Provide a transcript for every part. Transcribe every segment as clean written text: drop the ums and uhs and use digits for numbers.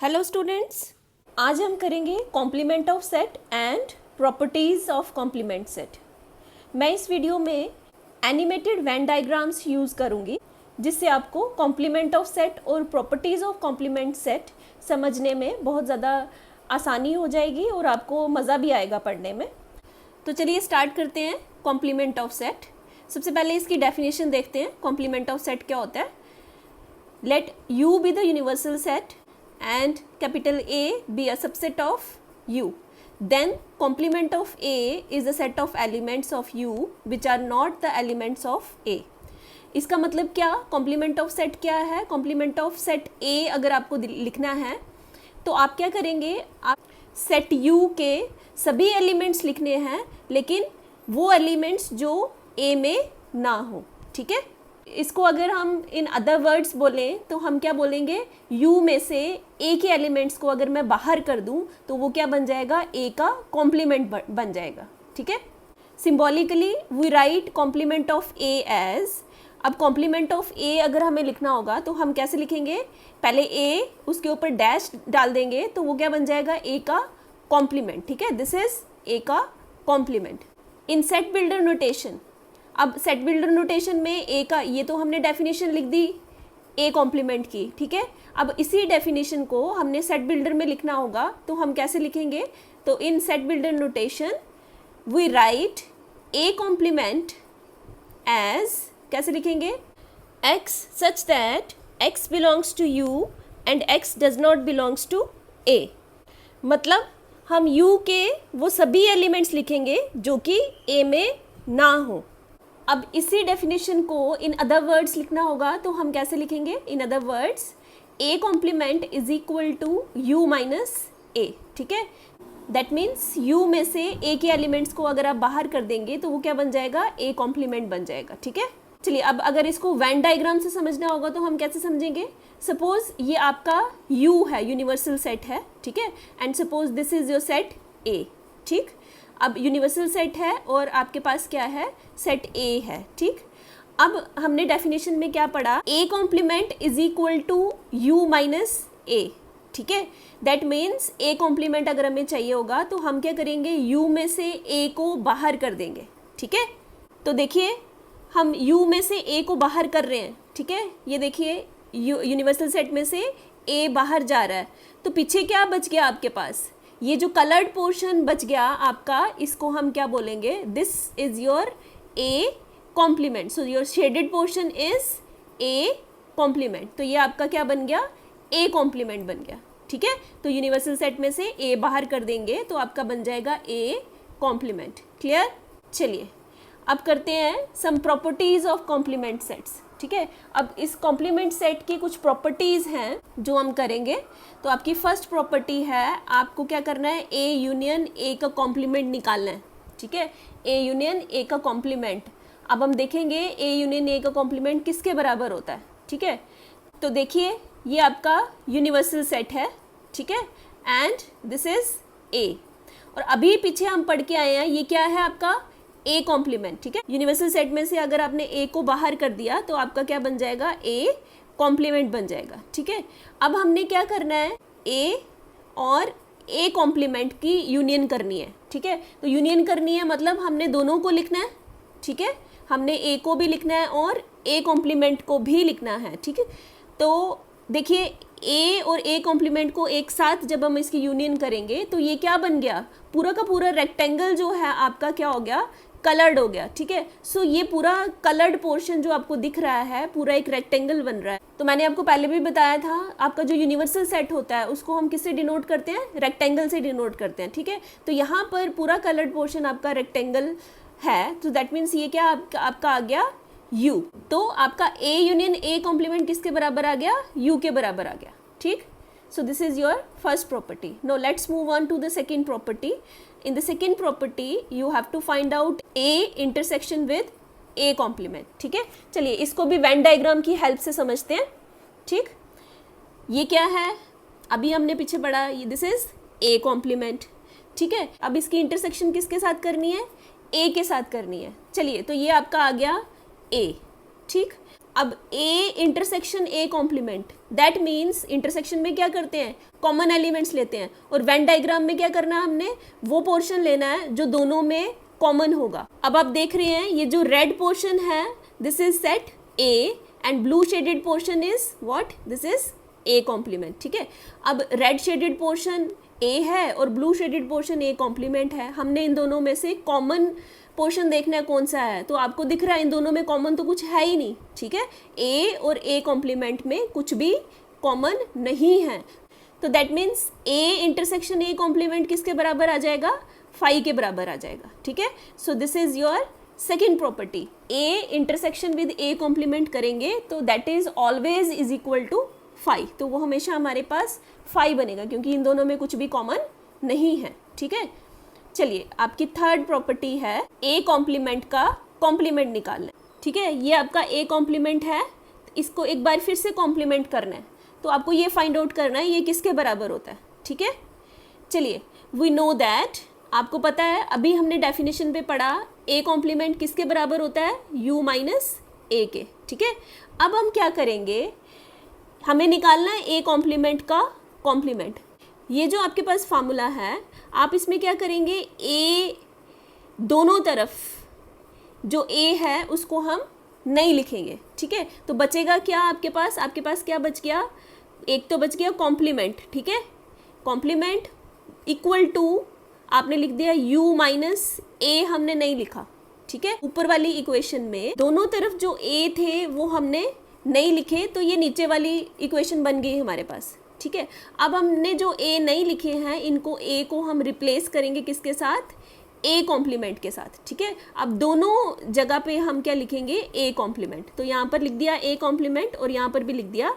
Hello students, आज हम करेंगे complement of set and properties of complement set. मैं इस वीडियो में एनिमेटेड वेन डायग्राम्स यूज़ करूंगी जिससे आपको कॉम्प्लीमेंट ऑफ सेट और प्रॉपर्टीज ऑफ कॉम्प्लीमेंट सेट समझने में बहुत ज़्यादा आसानी हो जाएगी और आपको मज़ा भी आएगा पढ़ने में। तो चलिए स्टार्ट करते हैं कॉम्प्लीमेंट ऑफ सेट। सबसे पहले इसकी डेफिनेशन देखते हैं। कॉम्प्लीमेंट ऑफ सेट क्या होता है? Let U be the universal set and capital A be a subset of U. Then complement of A is a set of elements of U which are not the elements of A. इसका मतलब क्या? Complement of set क्या है? Complement of set A अगर आपको लिखना है तो आप क्या करेंगे, आप सेट U के सभी एलिमेंट्स लिखने हैं लेकिन वो एलिमेंट्स जो A में ना हो। ठीक है, इसको अगर हम इन अदर वर्ड्स बोलें तो हम क्या बोलेंगे, U में से A के एलिमेंट्स को अगर मैं बाहर कर दूं तो वो क्या बन जाएगा, A का कॉम्प्लीमेंट बन जाएगा। ठीक है, symbolically we write complement of A as. अब कॉम्प्लीमेंट ऑफ A अगर हमें लिखना होगा तो हम कैसे लिखेंगे, पहले A उसके ऊपर डैश डाल देंगे तो वो क्या बन जाएगा, A का कॉम्प्लीमेंट। ठीक है, दिस इज A का complement in set builder notation. अब सेट बिल्डर नोटेशन में A का, ये तो हमने डेफिनेशन लिख दी A कॉम्प्लीमेंट की। ठीक है, अब इसी डेफिनेशन को हमने सेट बिल्डर में लिखना होगा तो हम कैसे लिखेंगे, तो in set builder notation we write A complement as, कैसे लिखेंगे, X such that X belongs to U and X does not belongs to A। मतलब हम U के वो सभी एलिमेंट्स लिखेंगे जो कि A में ना हो। अब इसी डेफिनेशन को इन अदर वर्ड्स लिखना होगा तो हम कैसे लिखेंगे, in other words A complement is equal to U minus A। ठीक है, दैट मीन्स U में से A के एलिमेंट्स को अगर आप बाहर कर देंगे तो वो क्या बन जाएगा, A कॉम्प्लीमेंट बन जाएगा। ठीक है, चलिए अब अगर इसको वेन डायग्राम से समझना होगा तो हम कैसे समझेंगे। सपोज ये आपका U है, यूनिवर्सल सेट है। ठीक है, and suppose this is your set A। ठीक, अब यूनिवर्सल सेट है और आपके पास क्या है, सेट A है। ठीक, अब हमने डेफिनेशन में क्या पढ़ा, A complement is equal to U minus A। ठीक है, दैट मीन्स A कॉम्प्लीमेंट अगर हमें चाहिए होगा तो हम क्या करेंगे, U में से A को बाहर कर देंगे। ठीक है, तो देखिए हम U में से A को बाहर कर रहे हैं। ठीक है, ये देखिए यूनिवर्सल सेट में से A बाहर जा रहा है तो पीछे क्या बच गया आपके पास, ये जो कलर्ड पोर्शन बच गया आपका, इसको हम क्या बोलेंगे, this is your A complement. So your shaded portion is A complement. तो ये आपका क्या बन गया, A कॉम्प्लीमेंट बन गया। ठीक है, तो यूनिवर्सल सेट में से A बाहर कर देंगे तो आपका बन जाएगा A कॉम्प्लीमेंट। क्लियर? चलिए अब करते हैं some properties of complement sets. ठीक है, अब इस कॉम्प्लीमेंट सेट की कुछ प्रॉपर्टीज़ हैं जो हम करेंगे। तो आपकी फर्स्ट प्रॉपर्टी है, आपको क्या करना है, A यूनियन A का कॉम्प्लीमेंट निकालना है। ठीक है, A यूनियन A का कॉम्प्लीमेंट। अब हम देखेंगे A यूनियन A का कॉम्प्लीमेंट किसके बराबर होता है। ठीक है, तो देखिए ये आपका यूनिवर्सल सेट है। ठीक है, एंड दिस इज A। और अभी पीछे हम पढ़ के आए हैं, ये क्या है आपका, A कॉम्प्लीमेंट। ठीक है, यूनिवर्सल सेट में से अगर आपने A को बाहर कर दिया तो आपका क्या बन जाएगा, A कॉम्प्लीमेंट बन जाएगा। ठीक है, अब हमने क्या करना है, A और A कॉम्प्लीमेंट की यूनियन करनी है। ठीक है, तो यूनियन करनी है मतलब हमने दोनों को लिखना है। ठीक है, हमने A को भी लिखना है और A कॉम्प्लीमेंट को भी लिखना है। ठीक है, तो देखिए A और A कॉम्प्लीमेंट को एक साथ जब हम इसकी यूनियन करेंगे तो ये क्या बन गया, पूरा का पूरा रेक्टेंगल जो है आपका क्या हो गया, कलर्ड हो गया। ठीक है, सो ये पूरा कलर्ड पोर्शन जो आपको दिख रहा है पूरा एक रेक्टेंगल बन रहा है। तो मैंने आपको पहले भी बताया था, आपका जो यूनिवर्सल सेट होता है उसको हम किससे डिनोट करते हैं, रेक्टेंगल से डिनोट करते हैं। ठीक है, तो यहाँ पर पूरा कलर्ड पोर्शन आपका रेक्टेंगल है तो दैट मीन्स ये क्या आपका आ गया U। तो आपका A यूनियन A कॉम्प्लीमेंट किसके बराबर आ गया, U के बराबर आ गया। ठीक, so this is your first property. Now let's move on to the second property. In the second property you have to find out A intersection with A complement. ठीक है, चलिए इसको भी वेन डायग्राम की हेल्प से समझते हैं। ठीक, ये क्या है, अभी हमने पीछे पढ़ा, दिस इज A कॉम्प्लीमेंट। ठीक है, अब इसकी इंटरसेक्शन किसके साथ करनी है, A के साथ करनी है। चलिए तो ये आपका आ गया A। ठीक, अब A intersection A complement that means intersection में क्या करते हैं, कॉमन एलिमेंट्स लेते हैं, और वेन डायग्राम में क्या करना है, हमने वो पोर्शन लेना है जो दोनों में कॉमन होगा। अब आप देख रहे हैं ये जो रेड पोर्शन है this is set A and blue shaded portion is what, this is A complement. ठीक है, अब रेड शेडेड पोर्शन ए है और blue shaded portion A complement है। हमने इन दोनों में से कॉमन पोर्शन देखना है कौन सा है, तो आपको दिख रहा है इन दोनों में कॉमन तो कुछ है ही नहीं। ठीक है, ए और ए कॉम्प्लीमेंट में कुछ भी कॉमन नहीं है, तो that means A intersection A complement किसके बराबर आ जाएगा, फाई के बराबर आ जाएगा। ठीक है, so this is your second property, A intersection with A complement करेंगे तो that is always is equal to phi, तो वो हमेशा हमारे पास फाई बनेगा क्योंकि इन दोनों में कुछ भी कॉमन नहीं है। ठीक है, चलिए आपकी थर्ड प्रॉपर्टी है ए कॉम्प्लीमेंट का कॉम्प्लीमेंट निकालना। ठीक है, ये आपका ए कॉम्प्लीमेंट है, इसको एक बार फिर से कॉम्प्लीमेंट करना है, तो आपको ये फाइंड आउट करना है ये किसके बराबर होता है। ठीक है, चलिए वी नो दैट, आपको पता है अभी हमने डेफिनेशन पे पढ़ा ए कॉम्प्लीमेंट किसके बराबर होता है, u माइनस ए के। ठीक है, अब हम क्या करेंगे, हमें निकालना है ए कॉम्प्लीमेंट का कॉम्प्लीमेंट। ये जो आपके पास फार्मूला है आप इसमें क्या करेंगे, ए दोनों तरफ जो ए है उसको हम नहीं लिखेंगे। ठीक है, तो बचेगा क्या आपके पास क्या बच गया, एक तो बच गया कॉम्प्लीमेंट। ठीक है, कॉम्प्लीमेंट इक्वल टू आपने लिख दिया u माइनस ए, हमने नहीं लिखा। ठीक है, ऊपर वाली इक्वेशन में दोनों तरफ जो a थे वो हमने नहीं लिखे, तो ये नीचे वाली इक्वेशन बन गई हमारे पास। ठीक है, अब हमने जो a नहीं लिखे हैं इनको a को हम रिप्लेस करेंगे किसके साथ, a कॉम्प्लीमेंट के साथ। ठीक है, अब दोनों जगह पे हम क्या लिखेंगे, a कॉम्प्लीमेंट, तो यहाँ पर लिख दिया a कॉम्प्लीमेंट और यहाँ पर भी लिख दिया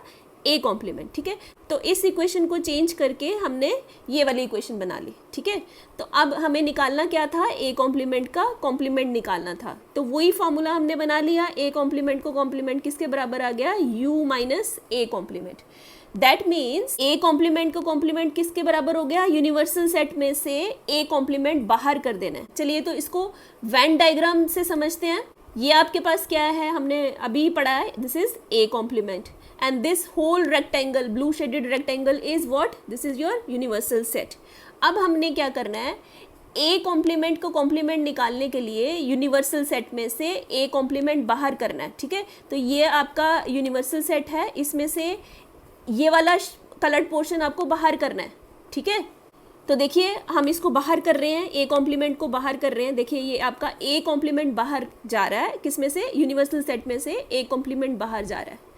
ए कॉम्प्लीमेंट। ठीक है, तो इस इक्वेशन को चेंज करके हमने ये वाली इक्वेशन बना ली। ठीक है, तो अब हमें निकालना क्या था, ए कॉम्प्लीमेंट का कॉम्प्लीमेंट निकालना था, तो वही फॉर्मूला हमने बना लिया, ए कॉम्प्लीमेंट को कॉम्प्लीमेंट किसके बराबर आ गया, u minus A complement. That means A complement का कॉम्प्लीमेंट किसके बराबर हो गया, यूनिवर्सल सेट में से ए कॉम्प्लीमेंट बाहर कर देना है। चलिए तो इसको वेन डायग्राम से समझते हैं। ये आपके पास क्या है, हमने अभी पढ़ा है, this is A complement and this whole rectangle, blue shaded rectangle is what, this is your universal set। अब हमने क्या करना है, a कॉम्प्लीमेंट को कॉम्प्लीमेंट निकालने के लिए यूनिवर्सल सेट में से a कॉम्प्लीमेंट बाहर करना है। ठीक है, तो ये आपका यूनिवर्सल सेट है, इसमें से ये वाला कलर्ड पोर्शन आपको बाहर करना है। ठीक है, तो देखिए हम इसको बाहर कर रहे हैं, a कॉम्प्लीमेंट को बाहर कर रहे हैं। देखिए ये आपका a कॉम्प्लीमेंट बाहर जा रहा है, किस में से, यूनिवर्सल सेट में से a कॉम्प्लीमेंट बाहर जा रहा है।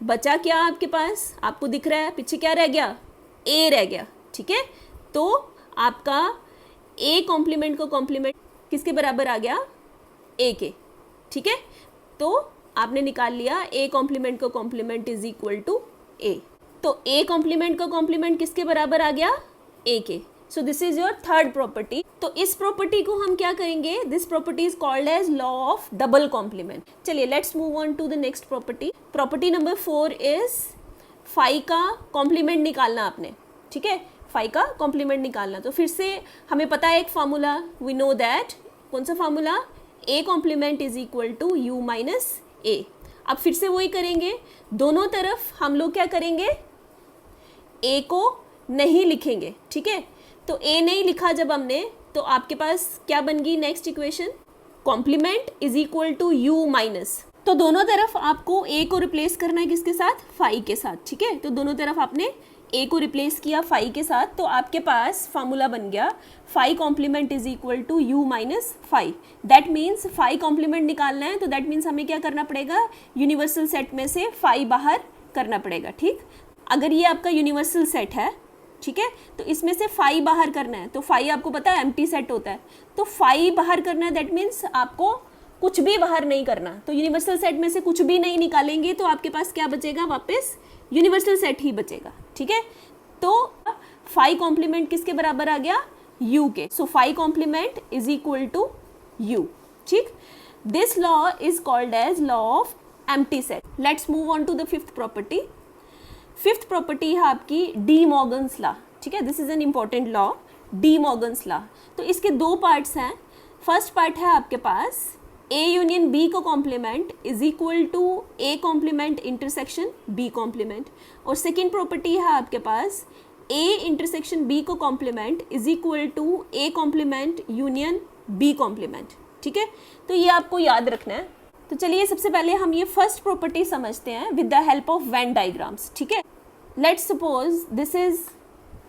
बचा क्या आपके पास, आपको दिख रहा है पीछे क्या रह गया, ए रह गया। ठीक है, तो आपका ए कॉम्प्लीमेंट को कॉम्प्लीमेंट किसके बराबर आ गया, ए के। ठीक है, तो आपने निकाल लिया ए कॉम्प्लीमेंट को कॉम्प्लीमेंट इज इक्वल टू ए, तो ए कॉम्प्लीमेंट का कॉम्प्लीमेंट किसके बराबर आ गया, ए के। So this is your third property. तो इस प्रॉपर्टी को हम क्या करेंगे, this property is called as law of double complement. चलिए let's move on to the next property. Property number 4 is phi का कॉम्प्लीमेंट निकालना आपने। ठीक है, फाई का कॉम्प्लीमेंट निकालना, तो फिर से हमें पता है एक फार्मूला, वी नो दैट, कौन सा formula, a complement is equal to u minus a. अब फिर से वही करेंगे, दोनों तरफ हम लोग क्या करेंगे, a को नहीं लिखेंगे। ठीक है, तो a नहीं लिखा जब हमने, तो आपके पास क्या बन गई next equation, complement is equal to u minus, तो दोनों तरफ आपको a को रिप्लेस करना है किसके साथ, फाई के साथ। ठीक है, तो दोनों तरफ आपने a को रिप्लेस किया फाई के साथ, तो आपके पास फार्मूला बन गया phi complement is equal to u minus phi. That means phi complement निकालना है, तो दैट मीन्स हमें क्या करना पड़ेगा, यूनिवर्सल सेट में से फाई बाहर करना पड़ेगा। ठीक, अगर ये आपका यूनिवर्सल सेट है, ठीक है, तो इसमें से फाई बाहर करना है, तो फाई आपको पता है एम्प्टी सेट होता है, तो फाई बाहर करना है, दैट मीन्स आपको कुछ भी बाहर नहीं करना। तो यूनिवर्सल सेट में से कुछ भी नहीं निकालेंगे तो आपके पास क्या बचेगा, वापस यूनिवर्सल सेट ही बचेगा। ठीक है, तो फाई कॉम्प्लीमेंट किसके बराबर आ गया, u के। So phi complement is equal to u। ठीक, this law is called as law of empty set. Let's move on to the fifth property. Fifth property है आपकी डी मॉर्गन्स लॉ। ठीक है, this is an important law, De Morgan's law. तो इसके दो parts हैं। First part है आपके पास ए यूनियन बी का complement is equal to A complement intersection B complement. और सेकेंड प्रॉपर्टी है आपके पास ए इंटरसेक्शन बी को complement is equal to A complement union B complement. ठीक है, तो ये आपको याद रखना है। तो चलिए सबसे पहले हम ये फर्स्ट प्रॉपर्टी समझते हैं with the help of Venn diagrams. ठीक है, लेट्स सपोज दिस इज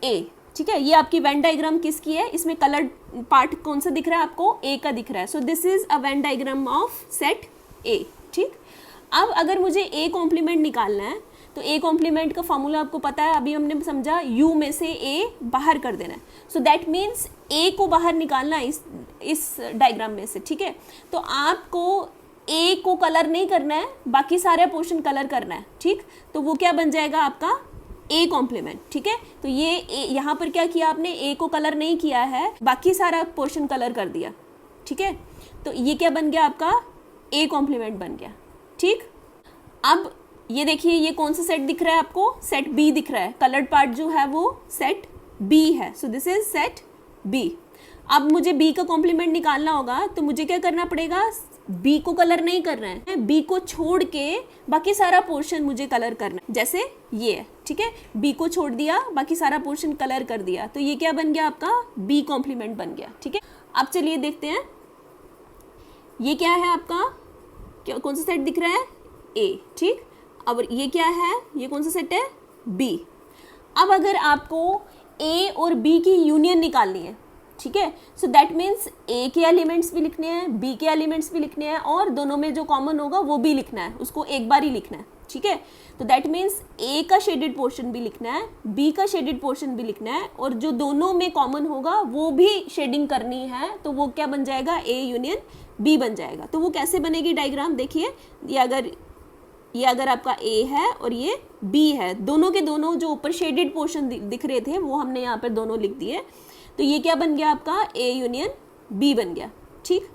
ए। ठीक है, ये आपकी वेन डायग्राम किसकी है, इसमें कलर्ड पार्ट कौन सा दिख रहा है आपको, ए का दिख रहा है। So this is a Venn diagram of set ए। ठीक, अब अगर मुझे ए कॉम्प्लीमेंट निकालना है तो ए कॉम्प्लीमेंट का फॉर्मूला आपको पता है, अभी हमने समझा यू में से ए बाहर कर देना है। सो दैट मीन्स ए को बाहर निकालना है इस डायग्राम में से। ठीक है, तो आपको ए को कलर नहीं करना है, बाकी सारे पोर्शन कलर करना है। ठीक, तो वो क्या बन जाएगा आपका ए कॉम्प्लीमेंट। ठीक है, तो ये यहाँ पर क्या किया आपने, ए को कलर नहीं किया है, बाकी सारा पोर्शन कलर कर दिया। ठीक है, तो ये क्या बन गया आपका ए कॉम्प्लीमेंट बन गया। ठीक, अब ये देखिए ये कौन सा सेट दिख रहा है आपको, सेट बी दिख रहा है, कलर्ड पार्ट जो है वो सेट बी है। So this is set B. अब मुझे बी का कॉम्प्लीमेंट निकालना होगा तो मुझे क्या करना पड़ेगा, बी को कलर नहीं करना है, बी को छोड़ के बाकी सारा पोर्शन मुझे कलर करना है, जैसे ये है। ठीक है, बी को छोड़ दिया, बाकी सारा पोर्शन कलर कर दिया, तो ये क्या बन गया आपका बी कॉम्प्लीमेंट बन गया। ठीक है, अब चलिए देखते हैं ये क्या है आपका, क्या कौन सा सेट दिख रहा है, ए। ठीक, अब ये क्या है, ये कौन सा सेट है, बी। अब अगर आपको ए और बी की यूनियन निकालनी है, ठीक है, सो दैट मीन्स ए के एलिमेंट्स भी लिखने हैं, बी के एलिमेंट्स भी लिखने हैं, और दोनों में जो कॉमन होगा वो भी लिखना है, उसको एक बार ही लिखना है। ठीक है, तो दैट मीन्स ए का शेडेड पोर्शन भी लिखना है, बी का शेडेड पोर्शन भी लिखना है, और जो दोनों में कॉमन होगा वो भी शेडिंग करनी है, तो वो क्या बन जाएगा, ए यूनियन बी बन जाएगा। तो वो कैसे बनेगी डायग्राम, देखिए ये अगर आपका ए है और ये बी है, दोनों के दोनों जो ऊपर शेडेड पोर्शन दिख रहे थे वो हमने यहाँ पर दोनों लिख दिए, तो ये क्या बन गया आपका ए यूनियन बी बन गया। ठीक,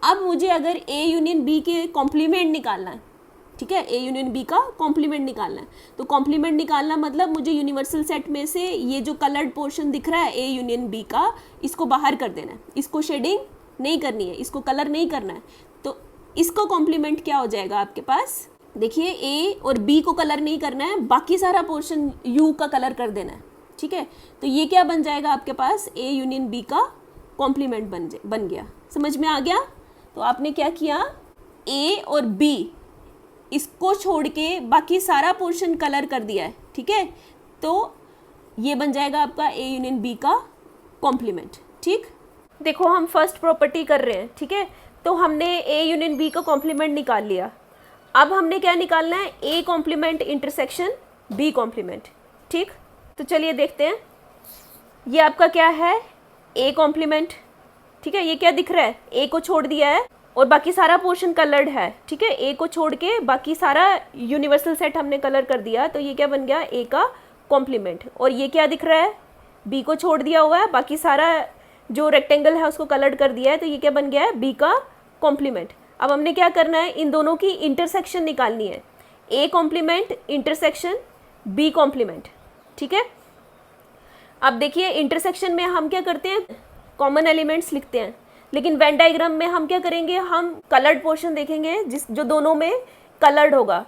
अब मुझे अगर ए यूनियन बी के कॉम्प्लीमेंट निकालना है, ठीक है, ए यूनियन बी का कॉम्प्लीमेंट निकालना है, तो कॉम्प्लीमेंट निकालना मतलब मुझे यूनिवर्सल सेट में से ये जो कलर्ड पोर्शन दिख रहा है ए यूनियन बी का, इसको बाहर कर देना है, इसको शेडिंग नहीं करनी है, इसको कलर नहीं करना है। तो इसका कॉम्प्लीमेंट क्या हो जाएगा आपके पास, देखिए ए और बी को कलर नहीं करना है, बाकी सारा पोर्शन यू का कलर कर देना है। ठीक है, तो ये क्या बन जाएगा आपके पास ए यूनियन बी का कॉम्प्लीमेंट बन गया। समझ में आ गया, तो आपने क्या किया, ए और बी इसको छोड़ के बाकी सारा पोर्शन कलर कर दिया है। ठीक है, तो ये बन जाएगा आपका ए यूनियन बी का कॉम्प्लीमेंट। ठीक, देखो हम फर्स्ट प्रॉपर्टी कर रहे हैं। ठीक है, तो हमने ए यूनियन बी का कॉम्प्लीमेंट निकाल लिया, अब हमने क्या निकालना है, A complement intersection B complement. ठीक, तो चलिए देखते हैं, ये आपका क्या है, ए कॉम्प्लीमेंट। ठीक है, ये क्या दिख रहा है, ए को छोड़ दिया है और बाकी सारा पोर्शन कलर्ड है। ठीक है, ए को छोड़ के बाकी सारा यूनिवर्सल सेट हमने कलर कर दिया, तो ये क्या बन गया, ए का कॉम्प्लीमेंट। और ये क्या दिख रहा है, बी को छोड़ दिया हुआ है, बाकी सारा जो रेक्टेंगल है उसको कलर्ड कर दिया है, तो ये क्या बन गया है, बी का कॉम्प्लीमेंट। अब हमने क्या करना है, इन दोनों की इंटरसेक्शन निकालनी है, A complement intersection B complement. ठीक है, अब देखिए इंटरसेक्शन में हम क्या करते हैं, कॉमन एलिमेंट्स लिखते हैं, लेकिन वेन डायग्राम में हम क्या करेंगे, हम कलर्ड पोर्शन देखेंगे जो दोनों में कलर्ड होगा।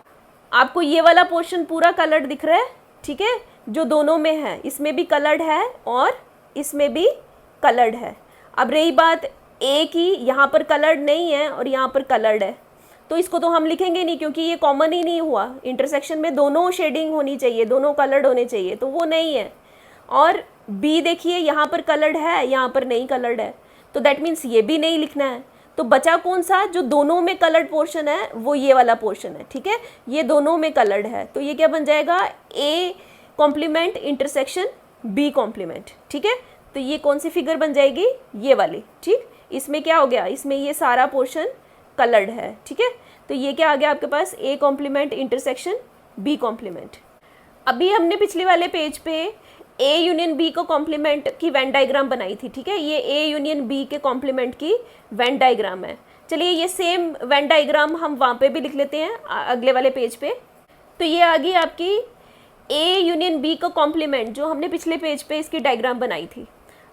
आपको ये वाला पोर्शन पूरा कलर्ड दिख रहा है, ठीक है, जो दोनों में है, इसमें भी कलर्ड है और इसमें भी कलर्ड है। अब रही बात ए की, यहाँ पर कलर्ड नहीं है और यहाँ पर कलर्ड है, तो इसको तो हम लिखेंगे नहीं क्योंकि ये कॉमन ही नहीं हुआ। इंटरसेक्शन में दोनों शेडिंग होनी चाहिए, दोनों कलर्ड होने चाहिए, तो वो नहीं है। और बी देखिए यहाँ पर कलर्ड है, यहाँ पर नहीं कलर्ड है, तो दैट मीन्स ये भी नहीं लिखना है। तो बचा कौन सा, जो दोनों में कलर्ड पोर्शन है वो ये वाला पोर्शन है। ठीक है, ये दोनों में कलर्ड है, तो ये क्या बन जाएगा, A complement intersection B complement. ठीक है, तो ये कौन सी फिगर बन जाएगी, ये वाली। ठीक, इसमें क्या हो गया, इसमें ये सारा पोर्शन कलर्ड है। ठीक है, तो ये क्या आ गया आपके पास, A complement intersection B complement. अभी हमने पिछले वाले पेज पे ए यूनियन बी को कॉम्प्लीमेंट की वेन डायग्राम बनाई थी। ठीक है, ये ए यूनियन बी के कॉम्प्लीमेंट की वेन डायग्राम है। चलिए ये सेम वेन डायग्राम हम वहाँ पे भी लिख लेते हैं अगले वाले पेज पे। तो ये आ गई आपकी ए यूनियन बी का कॉम्प्लीमेंट, जो हमने पिछले पेज पे इसकी डायग्राम बनाई थी।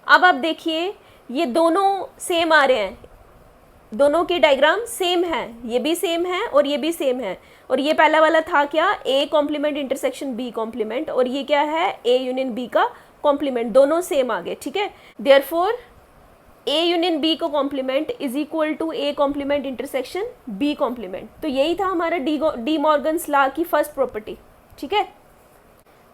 अब आप देखिए ये दोनों सेम आ रहे हैं, दोनों की डायग्राम सेम है, ये भी सेम है और ये भी सेम है। और ये पहला वाला था क्या, A complement intersection B complement, और ये क्या है, ए यूनियन बी का कॉम्प्लीमेंट, दोनों सेम आ गए, ठीक है। देयरफॉर ए यूनियन बी को complement is equal to A complement intersection B complement. तो यही था हमारा डी मॉर्गन्स लॉ की फर्स्ट प्रॉपर्टी, ठीक है।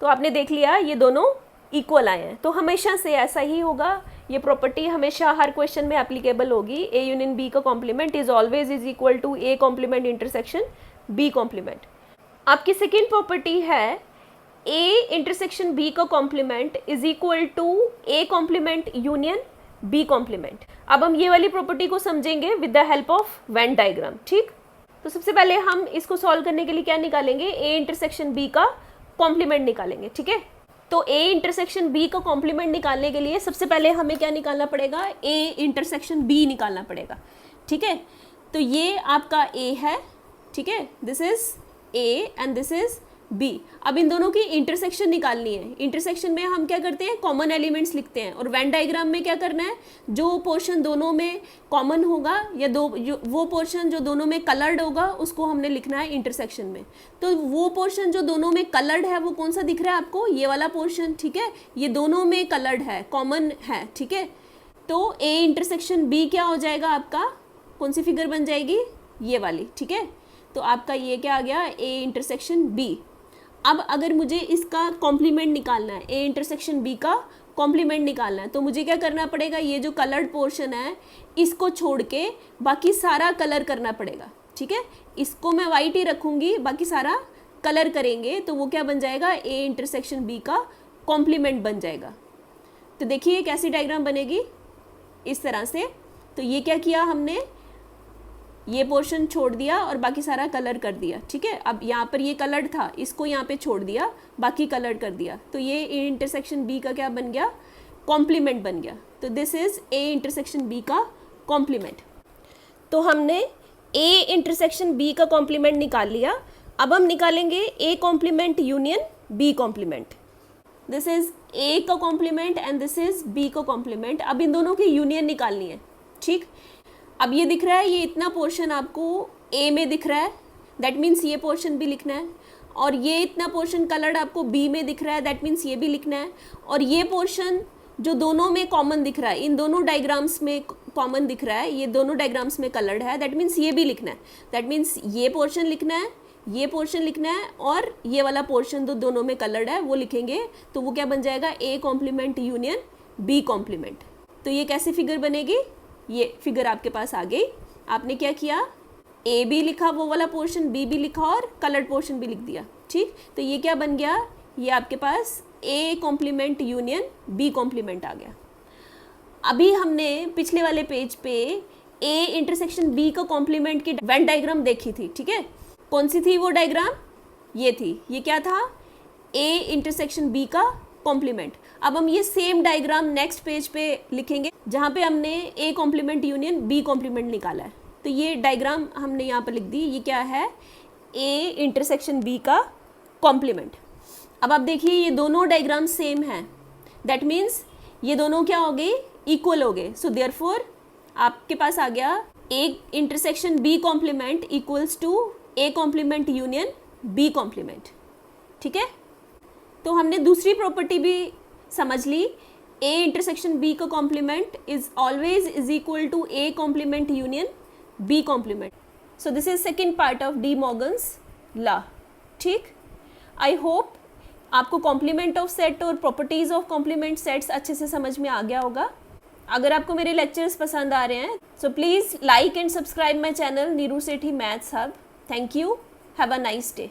तो आपने देख लिया ये दोनों इक्वल आए हैं, तो हमेशा से ऐसा ही होगा, ये प्रॉपर्टी हमेशा हर क्वेश्चन में एप्लीकेबल होगी। ए यूनियन बी का complement is always is equal to A complement intersection B complement. आपकी सेकेंड प्रॉपर्टी है ए इंटरसेक्शन बी का complement is equal to A complement union B complement. अब हम ये वाली प्रॉपर्टी को समझेंगे with the help of Venn diagram, ठीक। तो सबसे पहले हम इसको सॉल्व करने के लिए क्या निकालेंगे, ए इंटरसेक्शन बी का कॉम्प्लीमेंट निकालेंगे, ठीक है। तो ए इंटरसेक्शन बी का कॉम्प्लीमेंट निकालने के लिए सबसे पहले हमें क्या निकालना पड़ेगा, ए इंटरसेक्शन बी निकालना पड़ेगा, ठीक है। तो ये आपका ए है, ठीक है, this is A and this is B. अब इन दोनों की इंटरसेक्शन निकालनी है। इंटरसेक्शन में हम क्या करते हैं, कॉमन एलिमेंट्स लिखते हैं, और वेन डायग्राम में क्या करना है, जो पोर्शन दोनों में कॉमन होगा या वो पोर्शन जो दोनों में कलर्ड होगा उसको हमने लिखना है इंटरसेक्शन में। तो वो पोर्शन जो दोनों में कलर्ड है वो कौन सा दिख रहा है आपको, ये वाला पोर्शन, ठीक है, ये दोनों में कलर्ड है, कॉमन है, ठीक है। तो ए इंटरसेक्शन बी क्या हो जाएगा आपका, कौन सी फिगर बन जाएगी, ये वाली, ठीक है। तो आपका ये क्या आ गया, ए इंटरसेक्शन बी। अब अगर मुझे इसका कॉम्प्लीमेंट निकालना है, ए इंटरसेक्शन बी का कॉम्प्लीमेंट निकालना है, तो मुझे क्या करना पड़ेगा, ये जो कलर्ड पोर्शन है इसको छोड़ के बाकी सारा कलर करना पड़ेगा, ठीक है। इसको मैं वाइट ही रखूँगी, बाकी सारा कलर करेंगे, तो वो क्या बन जाएगा, ए इंटरसेक्शन बी का कॉम्प्लीमेंट बन जाएगा। तो देखिए कैसी डायग्राम बनेगी, इस तरह से। तो ये क्या किया हमने, ये पोर्शन छोड़ दिया और बाकी सारा कलर कर दिया, ठीक है। अब यहाँ पर ये कलर्ड था, इसको यहाँ पे छोड़ दिया, बाकी कलर कर दिया, तो ये ए इंटरसेक्शन बी का क्या बन गया, कॉम्प्लीमेंट बन गया। तो this is A intersection B का कॉम्प्लीमेंट। तो हमने ए इंटरसेक्शन बी का कॉम्प्लीमेंट निकाल लिया। अब हम निकालेंगे A complement union B complement. This is A का complement and this is B का कॉम्प्लीमेंट। अब इन दोनों की यूनियन निकालनी है, ठीक। अब ये दिख रहा है, ये इतना पोर्शन आपको ए में दिख रहा है, दैट मीन्स ये पोर्शन भी लिखना है, और ये इतना पोर्शन कलर्ड आपको बी में दिख रहा है, दैट मीन्स ये भी लिखना है, और ये पोर्शन जो दोनों में कॉमन दिख रहा है, इन दोनों डायग्राम्स में कॉमन दिख रहा है, ये दोनों डायग्राम्स में कलर्ड है, दैट मीन्स ये भी लिखना है, दैट मीन्स ये पोर्शन लिखना है, ये पोर्शन लिखना है, और ये वाला पोर्शन जो दोनों में कलर्ड है वो लिखेंगे। तो वो क्या बन जाएगा, A complement union B complement. तो ये कैसी फिगर बनेगी, ये फिगर आपके पास आ गई। आपने क्या किया, ए भी लिखा वो वाला पोर्शन, बी भी लिखा और कलर्ड पोर्शन भी लिख दिया, ठीक। तो ये क्या बन गया, ये आपके पास A complement union B complement आ गया। अभी हमने पिछले वाले पेज पे ए इंटरसेक्शन बी का कॉम्प्लीमेंट की वेन डायग्राम देखी थी, ठीक है। कौन सी थी वो डायग्राम, ये थी, ये क्या था, ए इंटरसेक्शन बी का कॉम्प्लीमेंट। अब हम ये सेम डायग्राम नेक्स्ट पेज पे लिखेंगे जहाँ पे हमने A complement union B complement निकाला है। तो ये डायग्राम हमने यहाँ पर लिख दी, ये क्या है, ए इंटरसेक्शन बी का कॉम्प्लीमेंट। अब आप देखिए ये दोनों डायग्राम सेम हैं, दैट मीन्स ये दोनों क्या हो गए, इक्वल हो गए। सो देयरफॉर आपके पास आ गया A intersection B complement equals to A complement union B complement, ठीक है। तो हमने दूसरी प्रॉपर्टी भी समझ ली, ए इंटरसेक्शन बी का complement is always is equal to A complement union B complement. So this is second part of De Morgan's law, ठीक। आई होप आपको कॉम्प्लीमेंट ऑफ सेट और प्रॉपर्टीज ऑफ कॉम्प्लीमेंट सेट्स अच्छे से समझ में आ गया होगा। अगर आपको मेरे लेक्चर्स पसंद आ रहे हैं so please like and subscribe my channel Neeru Sethi maths hub. Thank you, have a nice day.